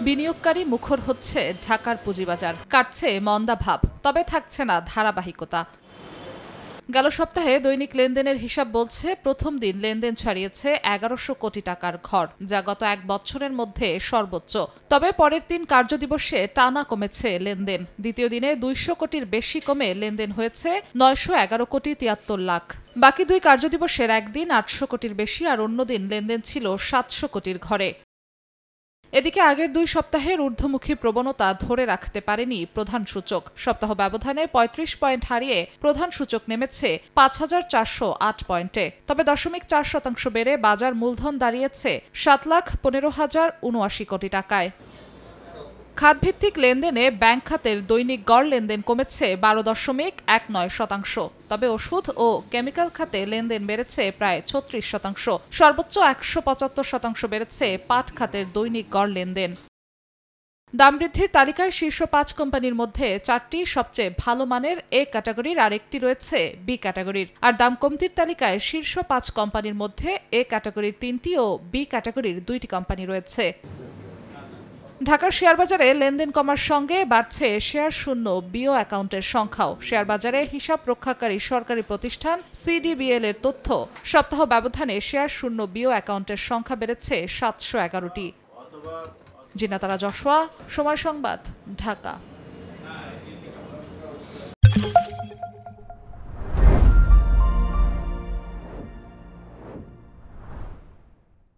বিনিয়োগকারী মুখর হচ্ছে ঢাকার পুঁজিবাজার, কাটছে মন্দা ভাব, তবে থাকছে না ধারাবাহিকতা। গেল সপ্তাহে দৈনিক লেনদেনের হিসাব বলছে প্রথম দিন লেনদেন ছাড়িয়েছে ১১০০ কোটি টাকার ঘর, যা গত এক বছরের মধ্যে সর্বোচ্চ। তবে পরের ৩ কার্যদিবসে টানা কমেছে লেনদেন। দ্বিতীয় দিনে ২০০ কোটির বেশি কমে লেনদেন হয়েছে ৯১১ কোটি ৭৩ লাখ। বাকি ২ কার্যদিবসের একদিন ৮০০ কোটির বেশি আর অন্য দিন লেনদেন ছিল ৭০০ কোটির ঘরে। এদিকে আগের ২ সপ্তাহের ঊর্ধ্বমুখী প্রবণতা ধরে রাখতে পারেনি প্রধান সূচক। সপ্তাহ ব্যবধানে ৩৫ পয়েন্ট হারিয়ে প্রধান সূচক নেমেছে ৫,৪০৮ পয়েন্টে। তবে ০.৪% বেড়ে বাজার মূলধন দাঁড়িয়েছে ৭,১৫,০৭৯ কোটি টাকায়। খাতভিত্তিক লেনদেনে ব্যাংক খাতের দৈনিক গড় লেনদেন কমেছে ১২.১৯%। তবে ওষুধ ও কেমিক্যাল খাতে লেনদেন বেড়েছে প্রায় ৩৬%। সর্বোচ্চ ১৭৫% বেড়েছে পাট খাতের দৈনিক গড় লেনদেন। দাম বৃদ্ধির তালিকায় শীর্ষ ৫ কোম্পানির মধ্যে ৪টি সবচেয়ে ভালো মানের এ ক্যাটাগরির আর একটি রয়েছে বি ক্যাটাগরির। আর দাম কমতির তালিকায় শীর্ষ ৫ কোম্পানির মধ্যে এ ক্যাটাগরির ৩টি ও বি ক্যাটাগরির ২টি কোম্পানি রয়েছে। ঢাকার শেয়ারবাজারে লেনদেন কমার সঙ্গে বাড়ছে শেয়ার শূন্য বিও অ্যাকাউন্টের সংখ্যাও। শেয়ারবাজারে হিসাব রক্ষাকারী সরকারি প্রতিষ্ঠান সিডিবিএল এর তথ্য, সপ্তাহ ব্যবধানে শেয়ার শূন্য বিও অ্যাকাউন্টের সংখ্যা বেড়েছে ৭১১টি। জিনাতারা জশোয়া, সময় সংবাদ, ঢাকা।